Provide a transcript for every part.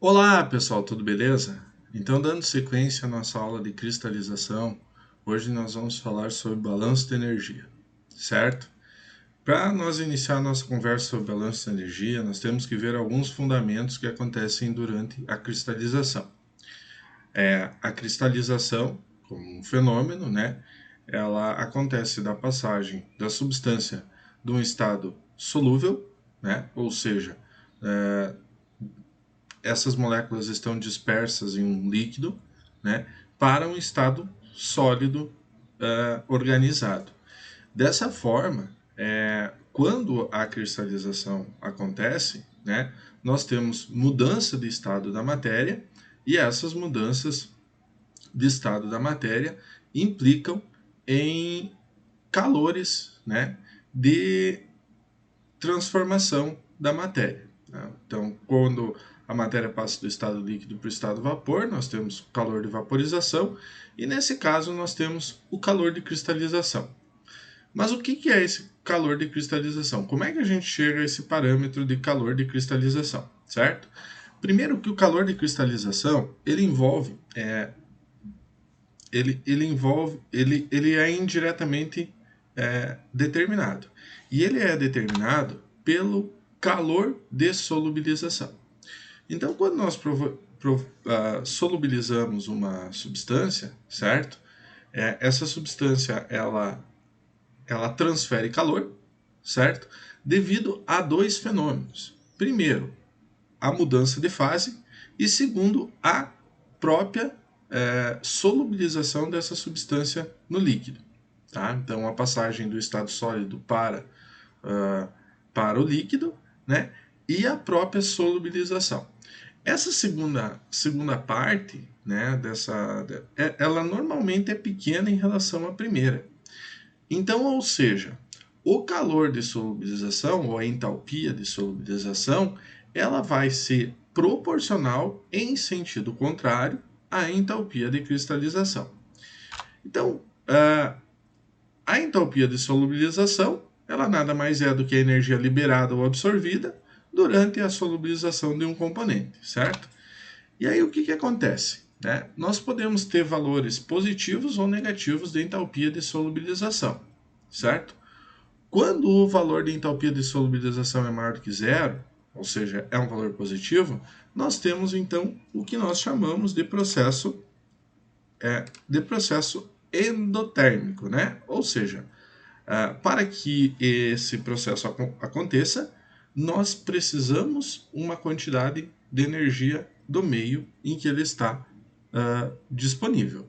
Olá, pessoal, tudo beleza? Então, dando sequência à nossa aula de cristalização, hoje nós vamos falar sobre balanço de energia, certo? Para nós iniciar a nossa conversa sobre balanço de energia, nós temos que ver alguns fundamentos que acontecem durante a cristalização. A cristalização, como um fenômeno, né? Ela acontece da passagem da substância de um estado solúvel, né? Ou seja, essas moléculas estão dispersas em um líquido, né, para um estado sólido organizado. Dessa forma, quando a cristalização acontece, né, nós temos mudança de estado da matéria e essas mudanças de estado da matéria implicam em calores, né, de transformação da matéria. Né? Então, quando a matéria passa do estado líquido para o estado vapor, nós temos calor de vaporização e nesse caso nós temos o calor de cristalização. Mas o que é esse calor de cristalização? Como é que a gente chega a esse parâmetro de calor de cristalização, certo? Primeiro que o calor de cristalização ele é indiretamente determinado. E ele é determinado pelo calor de solubilização. Então, quando nós solubilizamos uma substância, certo? Essa substância ela transfere calor, certo? Devido a dois fenômenos. Primeiro, a mudança de fase e segundo, a própria solubilização dessa substância no líquido. Tá? Então, a passagem do estado sólido para o líquido, né? E a própria solubilização. Essa segunda parte, né, ela normalmente é pequena em relação à primeira. Então, ou seja, o calor de solubilização ou a entalpia de solubilização, ela vai ser proporcional em sentido contrário à entalpia de cristalização. Então, a entalpia de solubilização, ela nada mais é do que a energia liberada ou absorvida durante a solubilização de um componente, certo? E aí o que acontece? Né? Nós podemos ter valores positivos ou negativos de entalpia de solubilização, certo? Quando o valor de entalpia de solubilização é maior do que zero, ou seja, é um valor positivo, nós temos então o que nós chamamos de processo endotérmico, né? Ou seja, para que esse processo aconteça, nós precisamos uma quantidade de energia do meio em que ele está disponível.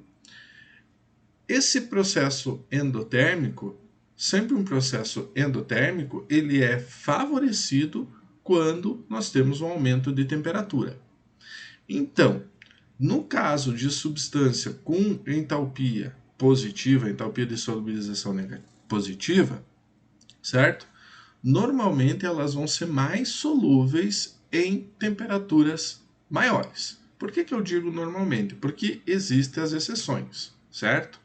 Esse processo endotérmico, sempre um processo endotérmico, ele é favorecido quando nós temos um aumento de temperatura. Então, no caso de substância com entalpia positiva, entalpia de solubilização positiva, certo? Normalmente elas vão ser mais solúveis em temperaturas maiores. Por que eu digo normalmente? Porque existem as exceções, certo?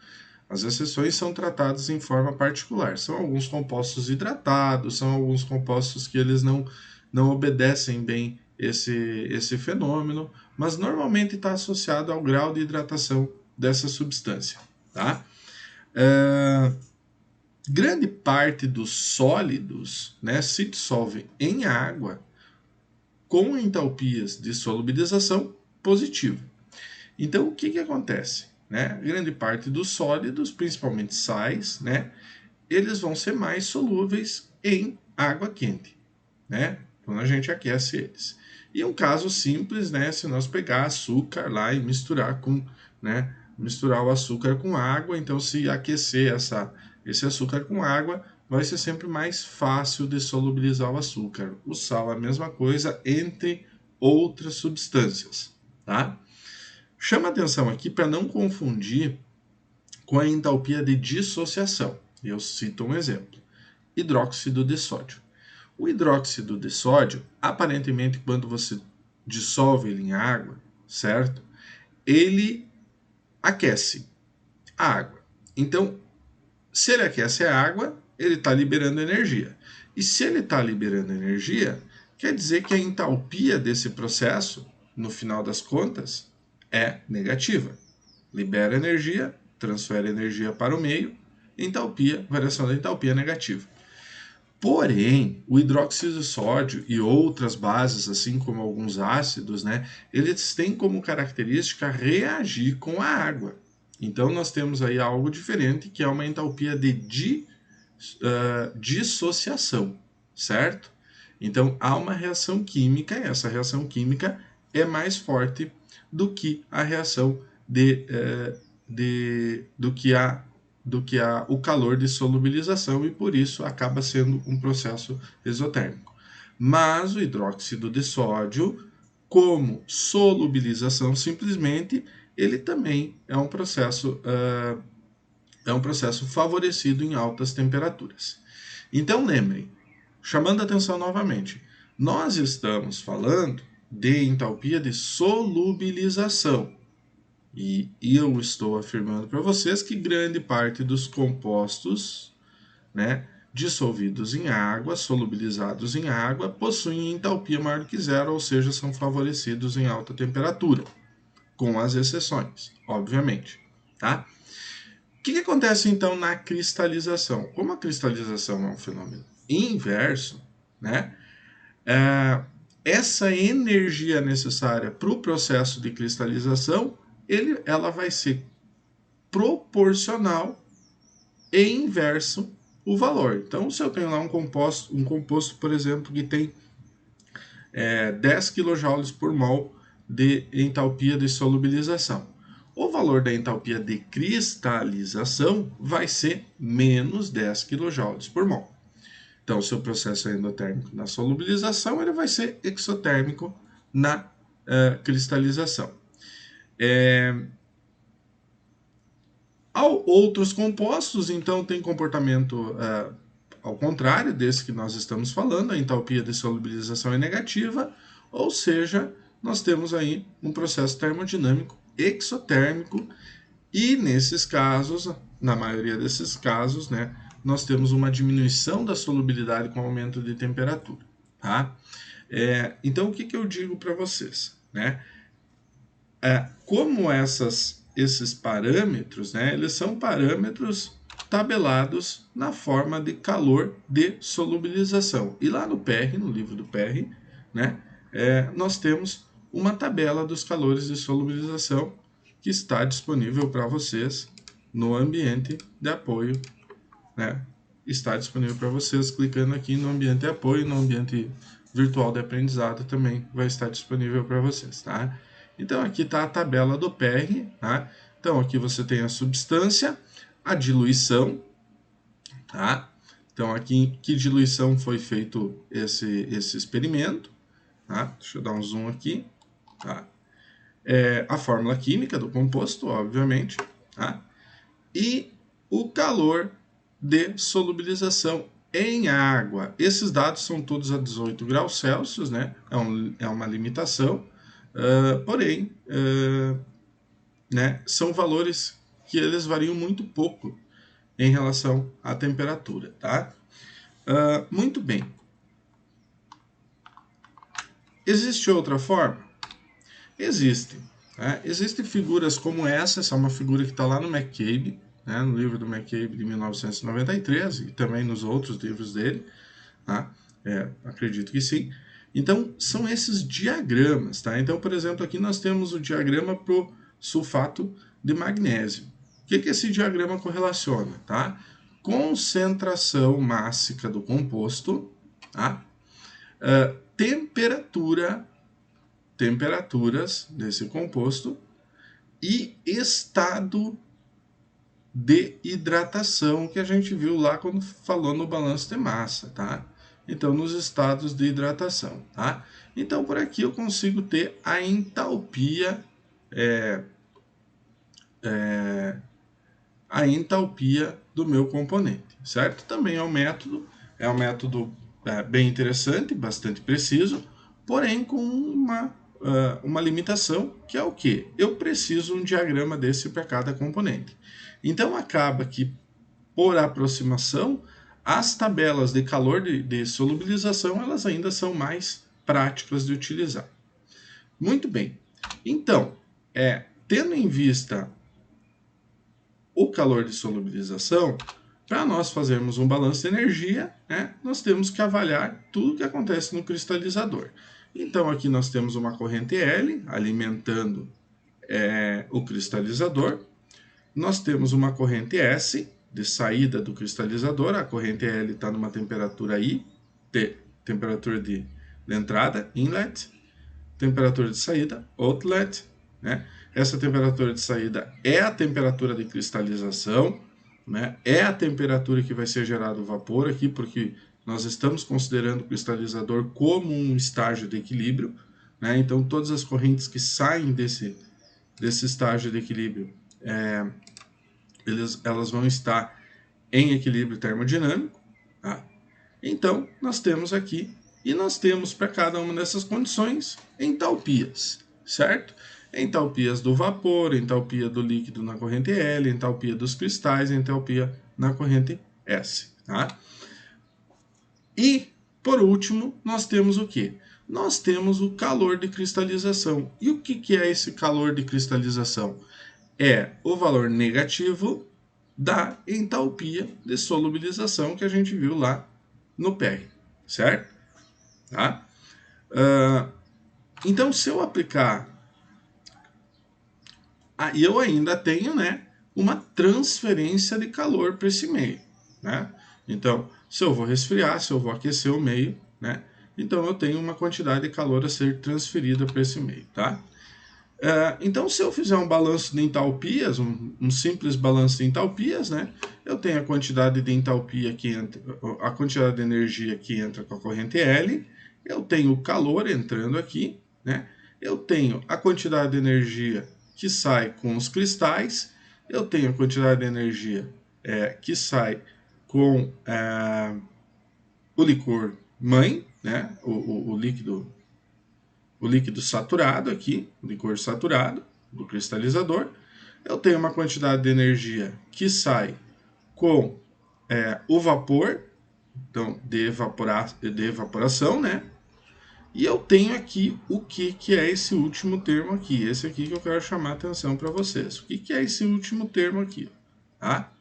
As exceções são tratadas em forma particular. São alguns compostos hidratados, são alguns compostos que eles não obedecem bem esse fenômeno, mas normalmente está associado ao grau de hidratação dessa substância. Tá? Grande parte dos sólidos, né, se dissolvem em água com entalpias de solubilização positiva. Então, o que acontece? Né? Grande parte dos sólidos, principalmente sais, né, eles vão ser mais solúveis em água quente, né, quando a gente aquece eles. E um caso simples, né, se nós pegar açúcar lá e misturar misturar o açúcar com água, então se aquecer esse açúcar com água, vai ser sempre mais fácil de solubilizar o açúcar. O sal, a mesma coisa, entre outras substâncias, tá? Chama atenção aqui para não confundir com a entalpia de dissociação. Eu cito um exemplo: hidróxido de sódio. O hidróxido de sódio, aparentemente, quando você dissolve ele em água, certo? Ele aquece a água. Então, se ele aquece a água, ele está liberando energia. E se ele está liberando energia, quer dizer que a entalpia desse processo, no final das contas, é negativa. Libera energia, transfere energia para o meio, entalpia, variação da entalpia é negativa. Porém, o hidróxido de sódio e outras bases, assim como alguns ácidos, né, eles têm como característica reagir com a água. Então, nós temos aí algo diferente, que é uma entalpia de dissociação, certo? Então, há uma reação química, e essa reação química é mais forte do que a reação do que o calor de solubilização, e por isso acaba sendo um processo exotérmico. Mas o hidróxido de sódio, como solubilização simplesmente, ele também é um processo favorecido em altas temperaturas. Então lembrem, chamando a atenção novamente, nós estamos falando de entalpia de solubilização. E eu estou afirmando para vocês que grande parte dos compostos, né, dissolvidos em água, solubilizados em água, possuem entalpia maior que zero, ou seja, são favorecidos em alta temperatura, com as exceções, obviamente. Tá? O que acontece então na cristalização? Como a cristalização é um fenômeno inverso, né, essa energia necessária para o processo de cristalização, ela vai ser proporcional e inverso o valor. Então, se eu tenho lá um composto, por exemplo, que tem 10 kJ por mol de entalpia de solubilização, o valor da entalpia de cristalização vai ser menos 10 kJ por mol. Então, se o processo é endotérmico na solubilização, ele vai ser exotérmico na cristalização. Outros compostos, então, têm comportamento ao contrário desse que nós estamos falando, a entalpia de solubilização é negativa, ou seja, nós temos aí um processo termodinâmico exotérmico, e nesses casos, na maioria desses casos, né, nós temos uma diminuição da solubilidade com aumento de temperatura. Tá? Então, o que eu digo para vocês? Né? Como esses parâmetros, né, eles são parâmetros tabelados na forma de calor de solubilização. E lá no PR, no livro do PR, né, nós temos uma tabela dos calores de solubilização que está disponível para vocês no ambiente de apoio, né? Está disponível para vocês clicando aqui no ambiente de apoio, no ambiente virtual de aprendizado também vai estar disponível para vocês, tá? Então aqui está a tabela do PR, tá? Então aqui você tem a substância, a diluição, tá? Então aqui em que diluição foi feito esse experimento, tá? Deixa eu dar um zoom aqui, tá? A fórmula química do composto, obviamente, tá? E o calor de solubilização em água. Esses dados são todos a 18 graus Celsius, né? É uma limitação, porém, né, são valores que eles variam muito pouco em relação à temperatura, tá? Muito bem. Existe outra forma? Existem. Né? Existem figuras como essa é uma figura que está lá no McCabe, né, no livro do McCabe de 1993, e também nos outros livros dele, tá? Acredito que sim. Então, são esses diagramas. Tá? Então, por exemplo, aqui nós temos o diagrama para o sulfato de magnésio. O que esse diagrama correlaciona? Tá? Concentração mássica do composto, tá? Temperaturas desse composto e estado de hidratação que a gente viu lá quando falou no balanço de massa, tá? Então, nos estados de hidratação, tá? Então, por aqui eu consigo ter a entalpia, do meu componente, certo? Também é um método bem interessante, bastante preciso, porém com uma limitação, que é o quê? Eu preciso um diagrama desse para cada componente. Então acaba que, por aproximação, as tabelas de calor de solubilização, elas ainda são mais práticas de utilizar. Muito bem. Então, tendo em vista o calor de solubilização, para nós fazermos um balanço de energia, né, nós temos que avaliar tudo que acontece no cristalizador. Então, aqui nós temos uma corrente L alimentando o cristalizador. Nós temos uma corrente S de saída do cristalizador. A corrente L está numa temperatura I, temperatura de entrada, inlet, temperatura de saída, outlet, né? Essa temperatura de saída é a temperatura de cristalização, né? É a temperatura que vai ser gerado o vapor aqui, porque nós estamos considerando o cristalizador como um estágio de equilíbrio, né? Então, todas as correntes que saem desse estágio de equilíbrio, elas vão estar em equilíbrio termodinâmico, tá? Então, nós temos aqui, e nós temos para cada uma dessas condições entalpias, certo? Entalpias do vapor, entalpia do líquido na corrente L, entalpia dos cristais, entalpia na corrente S, tá? E, por último, nós temos o quê? Nós temos o calor de cristalização. E o que é esse calor de cristalização? É o valor negativo da entalpia de solubilização que a gente viu lá no PR, certo? Tá? Então, se eu aplicar, eu ainda tenho, né, uma transferência de calor para esse meio, né? Então, se eu vou resfriar, se eu vou aquecer o meio, né? Então, eu tenho uma quantidade de calor a ser transferida para esse meio, tá? Então, se eu fizer um balanço de entalpias, um simples balanço de entalpias, né, eu tenho a quantidade de entalpia que entra, a quantidade de energia que entra com a corrente L, eu tenho o calor entrando aqui, né, eu tenho a quantidade de energia que sai com os cristais, eu tenho a quantidade de energia que sai com o licor mãe, né, o líquido saturado aqui, o licor saturado do cristalizador. Eu tenho uma quantidade de energia que sai com o vapor, então de evaporação, né? E eu tenho aqui o que é esse último termo aqui, esse aqui que eu quero chamar a atenção para vocês. O que é esse último termo aqui? Tá?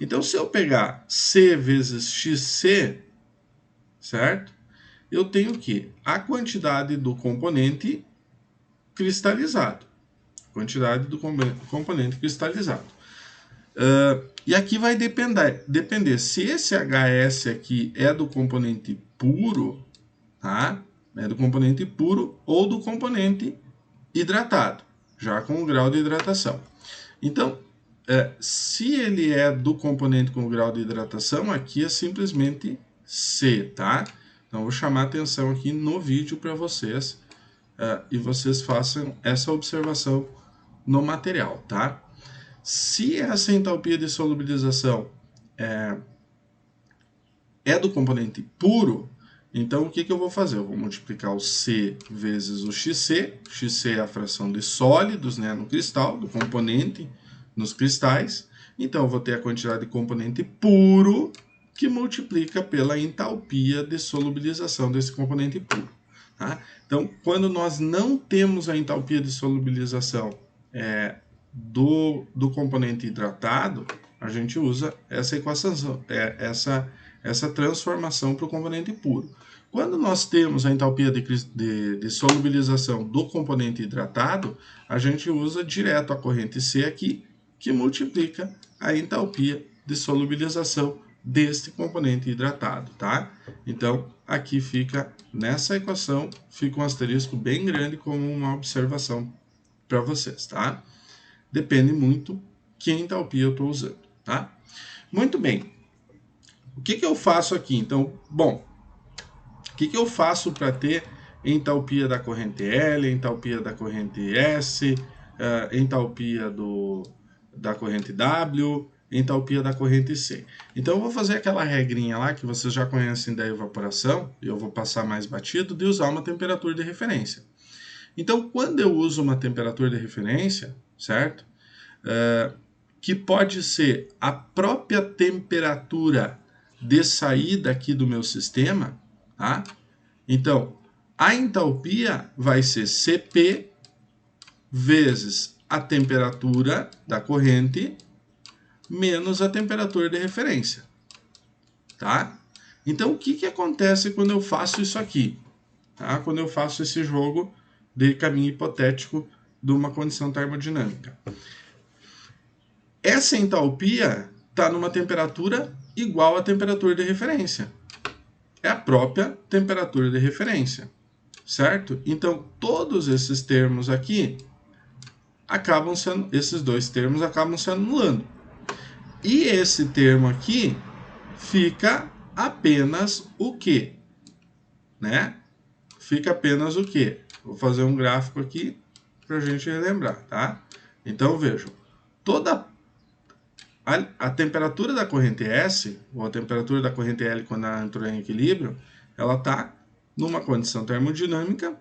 Então, se eu pegar C vezes XC, certo? Eu tenho que a quantidade do componente cristalizado. Quantidade do componente cristalizado. E aqui vai depender se esse HS aqui é do componente puro, tá? É do componente puro ou do componente hidratado, já com o grau de hidratação. Então, se ele é do componente com o grau de hidratação, aqui é simplesmente C, tá? Então, vou chamar a atenção aqui no vídeo para vocês e vocês façam essa observação no material, tá? Se essa entalpia de solubilização é do componente puro, então o que eu vou fazer? Eu vou multiplicar o C vezes o XC. XC é a fração de sólidos, né, no cristal, do componente nos cristais. Então eu vou ter a quantidade de componente puro que multiplica pela entalpia de solubilização desse componente puro. Tá? Então, quando nós não temos a entalpia de solubilização do componente hidratado, a gente usa essa equação, essa transformação para o componente puro. Quando nós temos a entalpia de solubilização do componente hidratado, a gente usa direto a corrente C aqui, que multiplica a entalpia de solubilização deste componente hidratado, tá? Então, aqui fica, nessa equação, fica um asterisco bem grande como uma observação para vocês, tá? Depende muito que entalpia eu estou usando, tá? Muito bem. O que eu faço aqui? Então, bom, o que eu faço para ter entalpia da corrente L, entalpia da corrente S, entalpia da corrente W, entalpia da corrente C. Então, eu vou fazer aquela regrinha lá que vocês já conhecem da evaporação, e eu vou passar mais batido, de usar uma temperatura de referência. Então, quando eu uso uma temperatura de referência, certo? Que pode ser a própria temperatura de saída aqui do meu sistema, tá? Então, A entalpia vai ser Cp vezes a temperatura da corrente menos a temperatura de referência, tá? Então, o que acontece quando eu faço isso aqui? Tá? Quando eu faço esse jogo de caminho hipotético de uma condição termodinâmica. Essa entalpia está numa temperatura igual à temperatura de referência. É a própria temperatura de referência, certo? Então, todos esses termos aqui acabam sendo, esses dois termos acabam se anulando. E esse termo aqui fica apenas o quê? Né? Fica apenas o quê? Vou fazer um gráfico aqui para a gente relembrar, tá? Então, vejam, toda a temperatura da corrente S, ou a temperatura da corrente L quando ela entrou em equilíbrio, ela está numa condição termodinâmica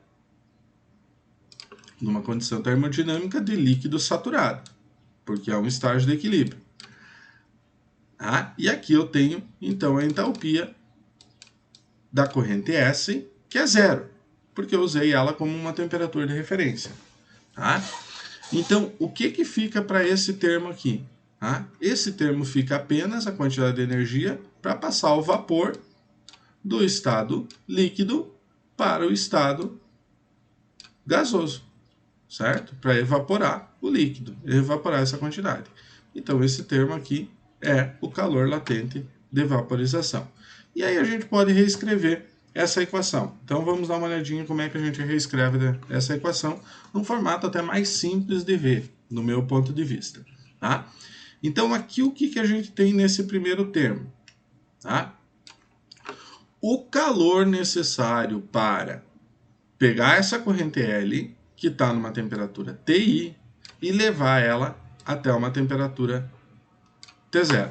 de líquido saturado, porque é um estágio de equilíbrio. Ah, e aqui eu tenho, então, a entalpia da corrente S, que é zero, porque eu usei ela como uma temperatura de referência. Tá? Então, o que fica para esse termo aqui? Tá? Esse termo fica apenas a quantidade de energia para passar o vapor do estado líquido para o estado gasoso, certo? Para evaporar o líquido, evaporar essa quantidade. Então, esse termo aqui é o calor latente de vaporização. E aí a gente pode reescrever essa equação. Então, vamos dar uma olhadinha como é que a gente reescreve essa equação num formato até mais simples de ver, no meu ponto de vista. Tá? Então, aqui o que a gente tem nesse primeiro termo? Tá? O calor necessário para pegar essa corrente L, que está numa temperatura TI, e levar ela até uma temperatura T0.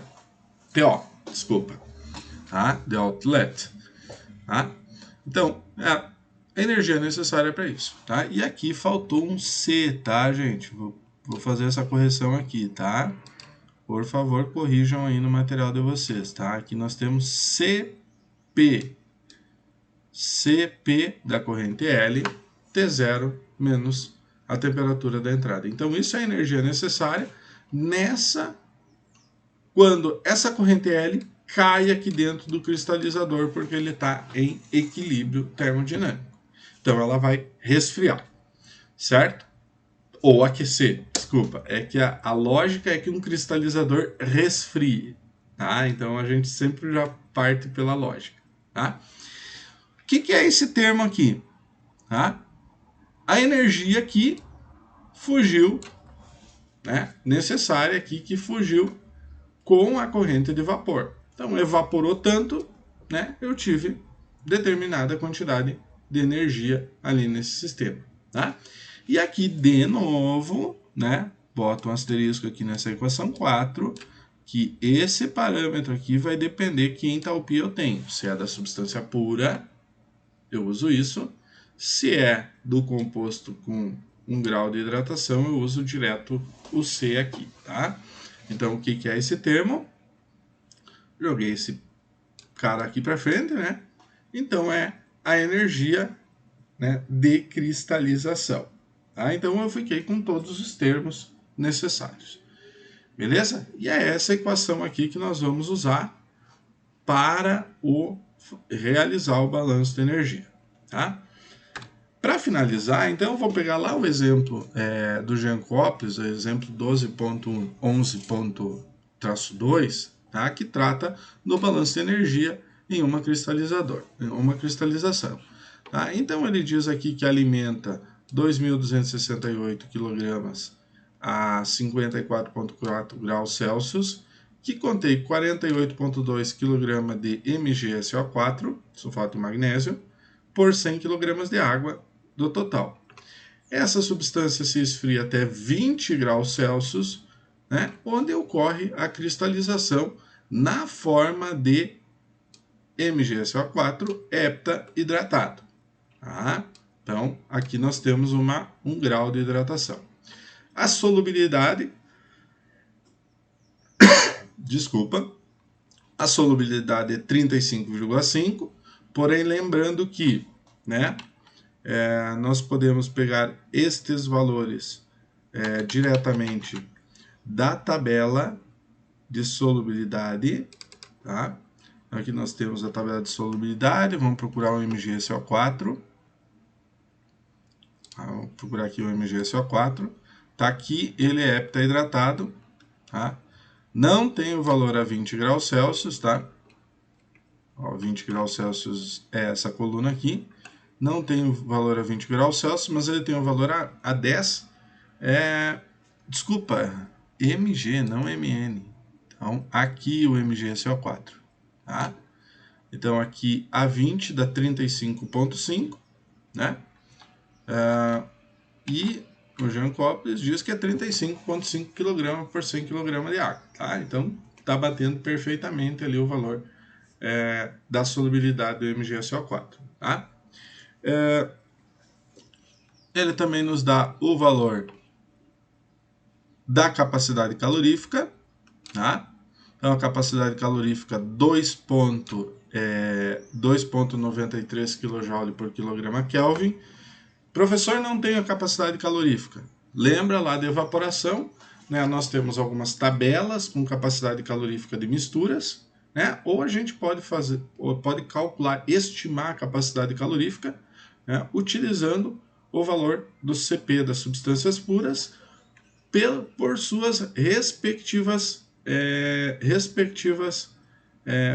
TO, desculpa. Tá? The outlet. Tá? Então, a energia necessária para isso. Tá? E aqui faltou um C, tá, gente? Vou fazer essa correção aqui, tá? Por favor, corrijam aí no material de vocês, tá? Aqui nós temos CP. CP da corrente L, T0 menos a temperatura da entrada. Então, isso é a energia necessária quando essa corrente L cai aqui dentro do cristalizador, porque ele está em equilíbrio termodinâmico. Então, ela vai resfriar, certo? Ou aquecer, desculpa. É que a lógica é que um cristalizador resfrie, tá? Então, a gente sempre já parte pela lógica, tá? O que é esse termo aqui? Tá? A energia que fugiu, né, necessária aqui, que fugiu com a corrente de vapor. Então, evaporou tanto, né, eu tive determinada quantidade de energia ali nesse sistema. Tá? E aqui, de novo, né, boto um asterisco aqui nessa equação 4, que esse parâmetro aqui vai depender que entalpia eu tenho. Se é da substância pura, eu uso isso. Se é do composto com 1 grau de hidratação, eu uso direto o C aqui, tá? Então, o que é esse termo? Joguei esse cara aqui para frente, né? Então, é a energia, né, de cristalização. Tá? Então, eu fiquei com todos os termos necessários. Beleza? E é essa equação aqui que nós vamos usar para realizar o balanço de energia. Tá? Para finalizar, então, eu vou pegar lá o exemplo do Jean Coples, o exemplo 12.11.2, tá? Que trata do balanço de energia em uma cristalização. Tá? Então, ele diz aqui que alimenta 2.268 kg a 54,4 graus Celsius, que contém 48,2 kg de MgSO4, sulfato de magnésio, por 100 kg de água do total. Essa substância se esfria até 20 graus Celsius, né, onde ocorre a cristalização na forma de MgSO4 heptahidratado. Tá? Então, aqui nós temos 1 grau de hidratação. A solubilidade, a solubilidade é 35,5, porém lembrando que, né, nós podemos pegar estes valores diretamente da tabela de solubilidade, tá? Aqui nós temos a tabela de solubilidade, vamos procurar o MgSO4. Vamos procurar aqui o MgSO4. Tá aqui, ele é heptaidratado, tá? Não tem o valor a 20 graus Celsius, tá? Ó, 20 graus Celsius é essa coluna aqui. Não tem o valor a 20 graus Celsius, mas ele tem o valor a 10. Desculpa, Mg, não Mn. Então, aqui o MgSO4, tá? Então, aqui a 20 dá 35,5, né? E o Jean Coples diz que é 35,5 kg por 100 kg de água, tá? Então, está batendo perfeitamente ali o valor da solubilidade do MgSO4, tá? Ele também nos dá o valor da capacidade calorífica, tá? Então, a capacidade calorífica 2,93 kJ por quilograma Kelvin. Professor, não tem a capacidade calorífica. Lembra lá da evaporação, né? Nós temos algumas tabelas com capacidade calorífica de misturas, né? Ou a gente pode calcular, estimar a capacidade calorífica, né? Utilizando o valor do CP das substâncias puras por suas respectivas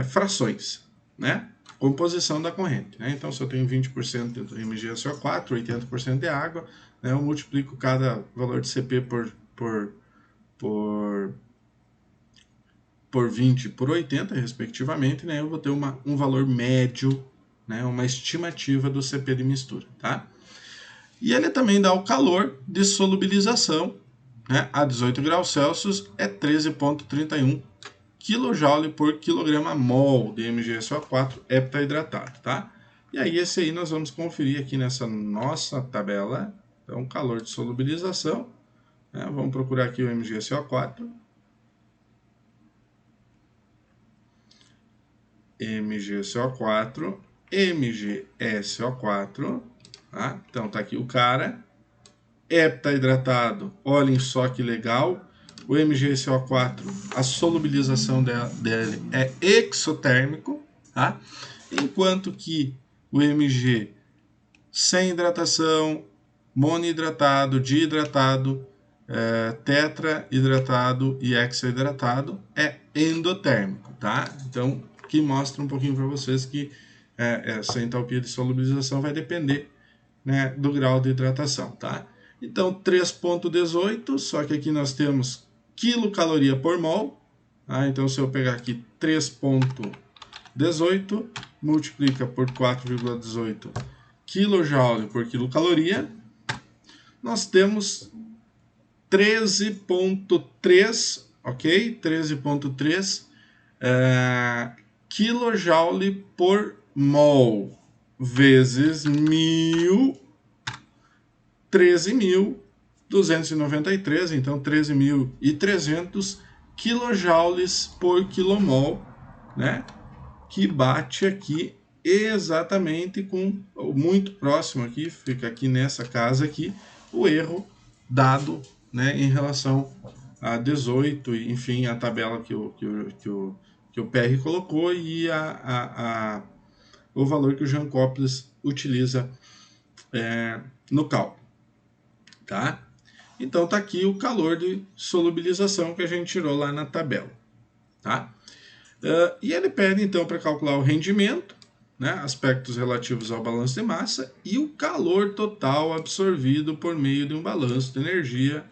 frações, né? Composição da corrente, né? Então, se eu tenho 20% de MgSO4, 80% de água, né? Eu multiplico cada valor de CP por 20 por 80, respectivamente, né? Eu vou ter um valor médio, né? Uma estimativa do CP de mistura, tá? E ele também dá o calor de solubilização, né? A 18 graus Celsius é 13,31 kJ por quilograma mol de MgSO4 heptaidratado, tá? E aí esse aí nós vamos conferir aqui nessa nossa tabela. Então, calor de solubilização, né? Vamos procurar aqui o MgSO4. MgSO4, tá? Então tá aqui o cara, heptaidratado, olhem só que legal. O MgSO4, a solubilização dele é exotérmico, tá? Enquanto que o Mg sem hidratação, monohidratado, dihidratado, tetrahidratado e hexahidratado é endotérmico, tá? Então, que mostra um pouquinho para vocês que essa entalpia de solubilização vai depender, né, do grau de hidratação, tá? Então, 3,18, só que aqui nós temos quilocaloria por mol, tá? Então, se eu pegar aqui 3,18, multiplica por 4,18 kJ por quilocaloria, nós temos 13,3, ok? 13,3 kJ por mol vezes 1000, 13.293, então 13.300 kJ por quilomol, né? Que bate aqui exatamente com, muito próximo aqui, fica aqui nessa casa aqui, o erro dado, né, em relação a 18, enfim, a tabela que o PR colocou e o valor que o Jean Coples utiliza no cálculo, tá? Então tá aqui o calor de solubilização que a gente tirou lá na tabela, tá? E ele pede então para calcular o rendimento, né, aspectos relativos ao balanço de massa e o calor total absorvido por meio de um balanço de energia,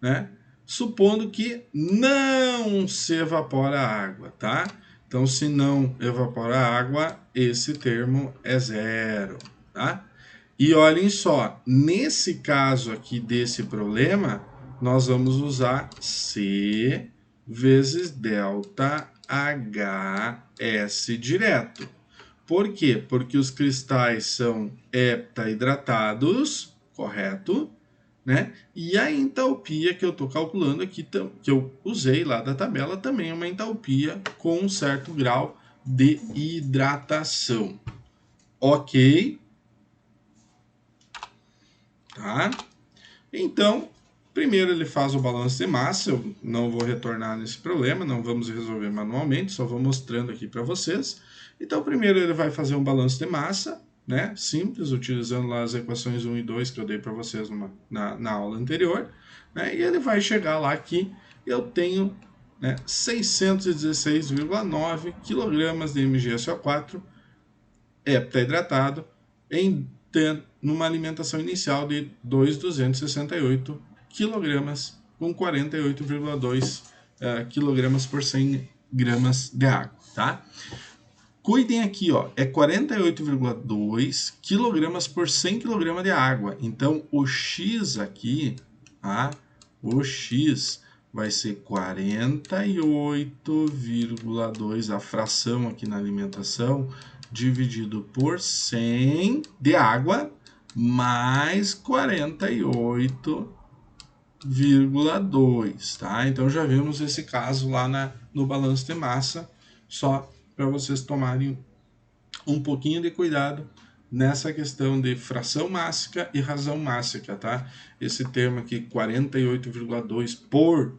né, supondo que não se evapora a água, tá? Então, se não evapora a água, esse termo é zero, tá? E olhem só, nesse caso aqui desse problema, nós vamos usar C vezes delta HS direto. Por quê? Porque os cristais são heptaidratados, correto? Né? E a entalpia que eu estou calculando aqui, que eu usei lá da tabela, também é uma entalpia com um certo grau de hidratação. Ok? tá? Então, primeiro ele faz o balanço de massa, eu não vou retornar nesse problema, não vamos resolver manualmente, só vou mostrando aqui para vocês. Então, primeiro ele vai fazer um balanço de massa, né? Simples, utilizando lá as equações 1 e 2 que eu dei para vocês na aula anterior, né? E ele vai chegar lá que eu tenho, né, 616,9 kg de MgSO4 heptahidratado numa alimentação inicial de 2.268 kg com 48,2 kg por 100 gramas de água, tá? Cuidem aqui, ó, é 48,2 kg por 100 kg de água. Então, o X aqui, tá? O X vai ser 48,2, a fração aqui na alimentação, dividido por 100 de água, mais 48,2, tá? Então, já vimos esse caso lá no balanço de massa, só para vocês tomarem um pouquinho de cuidado nessa questão de fração mássica e razão mássica, tá? Esse termo aqui, 48,2 por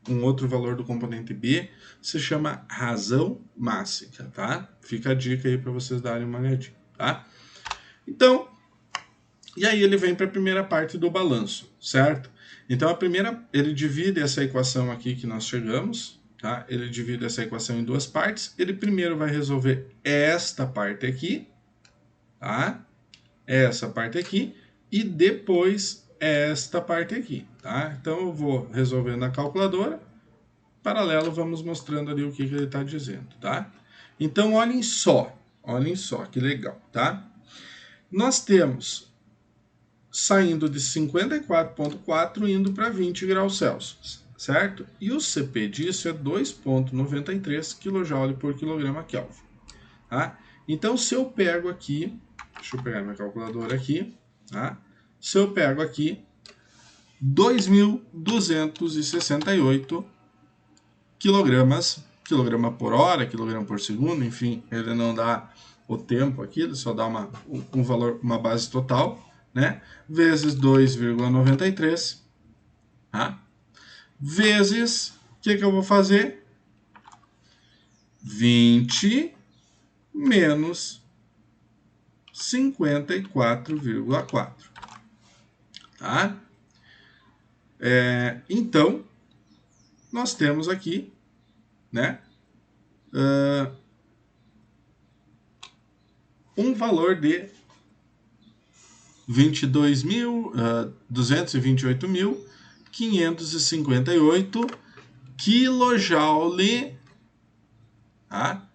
um outro valor do componente B, se chama razão mássica, tá? Fica a dica aí para vocês darem uma olhadinha, tá? Então, e aí ele vem para a primeira parte do balanço, certo? Então, ele divide essa equação aqui que nós chegamos, tá? Ele divide essa equação em duas partes. Ele primeiro vai resolver esta parte aqui, tá? Essa parte aqui, e depois esta parte aqui, tá? Então, eu vou resolver na calculadora. Paralelo, vamos mostrando ali o que ele está dizendo, tá? Então, olhem só, que legal, tá? Nós temos saindo de 54,4 indo para 20 graus Celsius, certo? E o CP disso é 2,93 kJ por quilograma Kelvin, tá? Então, se eu pego aqui, deixa eu pegar minha calculadora aqui, tá? Se eu pego aqui 2.268 quilograma por hora, quilograma por segundo, enfim, ele não dá o tempo aqui, ele só dá um valor, uma base total, né? Vezes 2,93, tá? Vezes, o que eu vou fazer? 20 menos 54,4, tá? Então, nós temos aqui, né, um valor de 228.558 kJ, tá?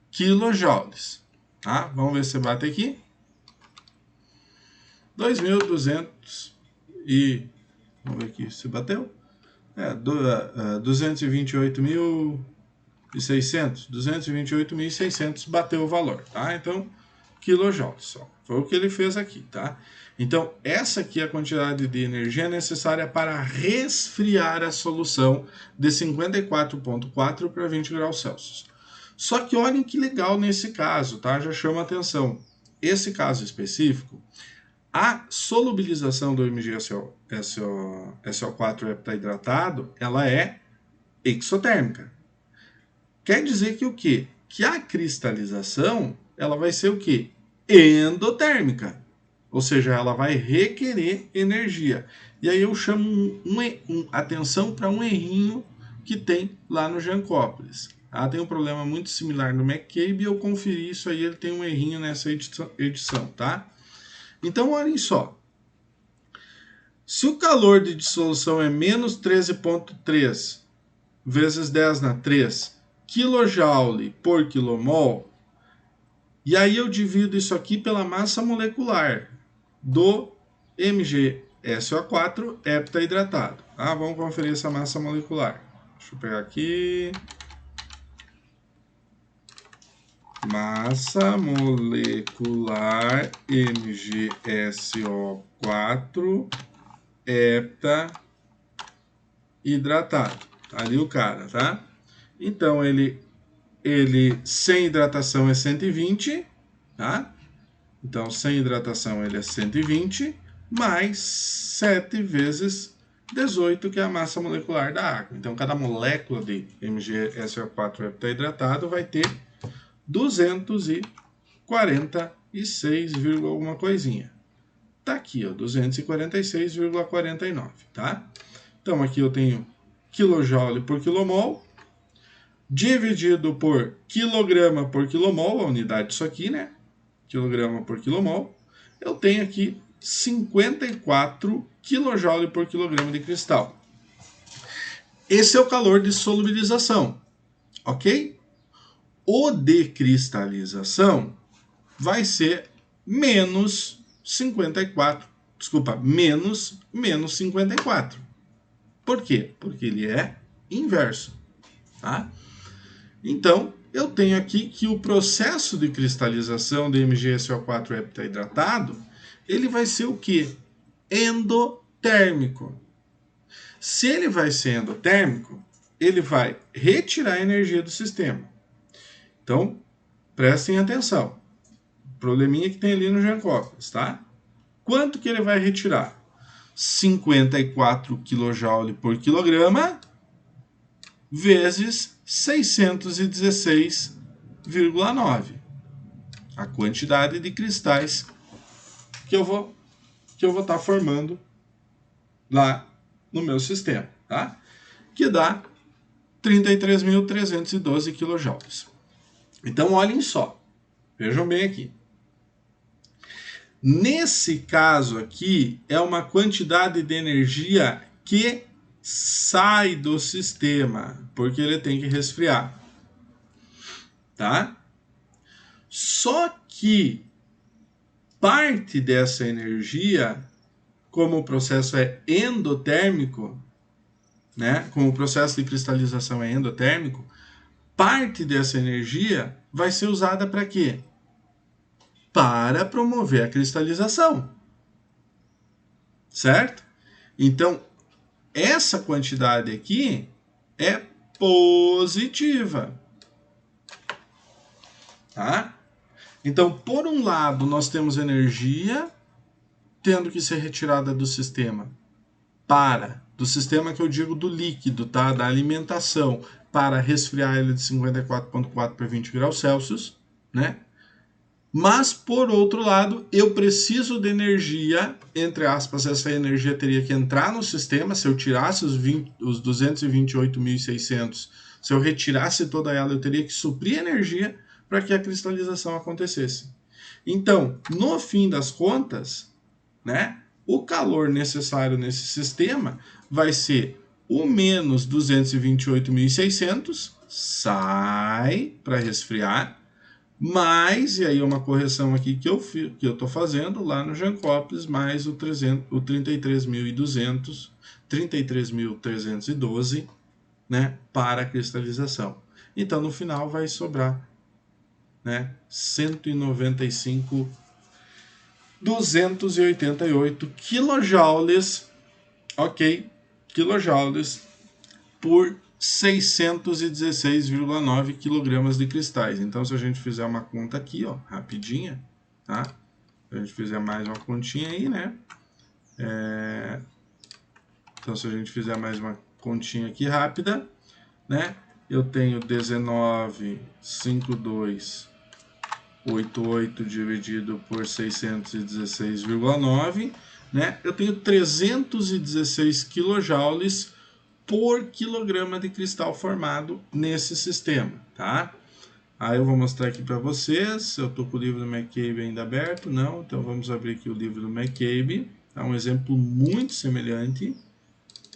Quilojoules, tá? Vamos ver se bate aqui. 2.200 e... Vamos ver aqui se bateu. 228.600 bateu o valor, tá? Então, quilojoules só. Foi o que ele fez aqui, tá? Então, essa aqui é a quantidade de energia necessária para resfriar a solução de 54,4 para 20 graus Celsius. Só que olhem que legal nesse caso, tá? Já chama atenção. Esse caso específico, a solubilização do MgSO4 heptahidratado, ela é exotérmica. Quer dizer que o quê? Que a cristalização, ela vai ser o quê? Endotérmica. Ou seja, ela vai requerer energia. E aí eu chamo atenção para um errinho que tem lá no Jancopolis. Tem um problema muito similar no McCabe e eu conferi isso aí, ele tem um errinho nessa edição, tá? Então, olhem só. Se o calor de dissolução é menos 13,3 vezes 10 na 3 kJ por quilomol, e aí eu divido isso aqui pela massa molecular do MgSO4 heptahidratado. Vamos conferir essa massa molecular. Deixa eu pegar aqui. Massa molecular MgSO4 heptahidratado. Ali o cara, tá? Então, ele sem hidratação é 120, tá? Então, sem hidratação ele é 120, mais 7 vezes 18, que é a massa molecular da água. Então, cada molécula de MgSO4 heptahidratado vai ter 246, alguma coisinha. Tá aqui, ó, 246,49, tá? Então, aqui eu tenho kJ por quilomol, dividido por quilograma por quilomol, a unidade disso aqui, né? Quilograma por quilomol. Eu tenho aqui 54 kJ por quilograma de cristal. Esse é o calor de solubilização, ok? O de cristalização vai ser menos 54, desculpa, menos 54. Por quê? Porque ele é inverso, tá? Então, eu tenho aqui que o processo de cristalização de MgSO4 heptahidratado, ele vai ser o quê? Endotérmico. Se ele vai ser endotérmico, ele vai retirar a energia do sistema. Então, prestem atenção. Probleminha que tem ali no Jankovic, tá? Quanto que ele vai retirar? 54 kJ por quilograma vezes 616,9. A quantidade de cristais que eu vou estar formando lá no meu sistema, tá? Que dá 33.312 kJ. Então, olhem só. Vejam bem aqui. Nesse caso aqui, é uma quantidade de energia que sai do sistema, porque ele tem que resfriar, tá? Só que parte dessa energia, como o processo é endotérmico, né? Como o processo de cristalização é endotérmico, parte dessa energia vai ser usada para quê? Para promover a cristalização, certo? Então, essa quantidade aqui é positiva, tá? Então, por um lado, nós temos energia tendo que ser retirada do sistema do sistema que eu digo do líquido, tá? Da alimentação, para resfriar ele de 54,4 para 20 graus Celsius, né? Mas, por outro lado, eu preciso de energia, entre aspas, essa energia teria que entrar no sistema, se eu tirasse os 228.600, se eu retirasse toda ela, eu teria que suprir energia para que a cristalização acontecesse. Então, no fim das contas, né, o calor necessário nesse sistema vai ser o menos 228.600, sai para resfriar, mais, e aí uma correção aqui que eu estou fazendo lá no Jankovic, mais o 33.200, 33.312, né, para a cristalização. Então, no final vai sobrar, né, 195.288 quilojoules, ok, quilojoules por 616,9 kg de cristais. Então, se a gente fizer uma conta aqui, ó, rapidinha, tá? Se a gente fizer mais uma continha aí, né? Então, se a gente fizer mais uma continha aqui rápida, né? Eu tenho 19,5288 dividido por 616,9, né? Eu tenho 316 kJ por quilograma de cristal formado nesse sistema, tá? Aí eu vou mostrar aqui para vocês. Eu tô com o livro do McCabe ainda aberto, não? Então vamos abrir aqui o livro do McCabe. Tá um exemplo muito semelhante,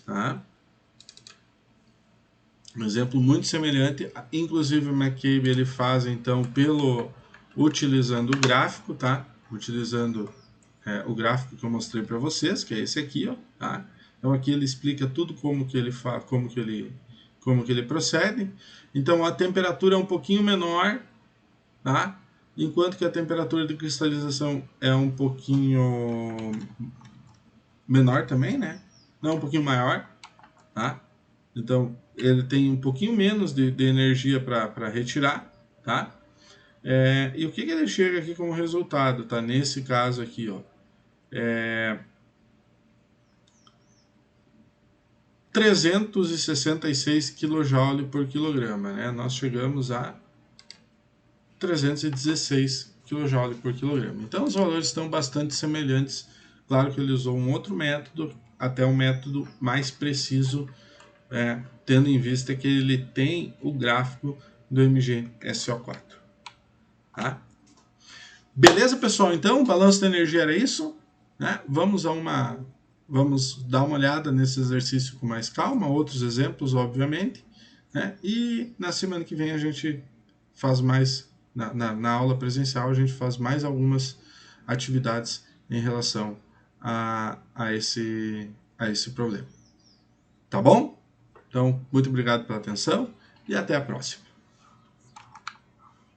tá? Um exemplo muito semelhante. Inclusive o McCabe ele faz então utilizando o gráfico, tá? Utilizando o gráfico que eu mostrei para vocês, que é esse aqui, ó, tá? Então aqui ele explica tudo como que ele procede. Então a temperatura é um pouquinho menor, tá? Enquanto que a temperatura de cristalização é um pouquinho menor também, né? Não, um pouquinho maior, tá? Então ele tem um pouquinho menos de energia para retirar, tá? E o que ele chega aqui como resultado, tá? Nesse caso aqui, ó. 366 kJ por quilograma, né? Nós chegamos a 316 kJ por quilograma. Então os valores estão bastante semelhantes. Claro que ele usou um outro método, até um método mais preciso, tendo em vista que ele tem o gráfico do MgSO4. Tá? Beleza, pessoal? Então, o balanço da energia era isso. Né? Vamos dar uma olhada nesse exercício com mais calma, outros exemplos, obviamente. Né? E na semana que vem a gente faz mais, na aula presencial, a gente faz mais algumas atividades em relação a esse problema. Tá bom? Então, muito obrigado pela atenção e até a próxima.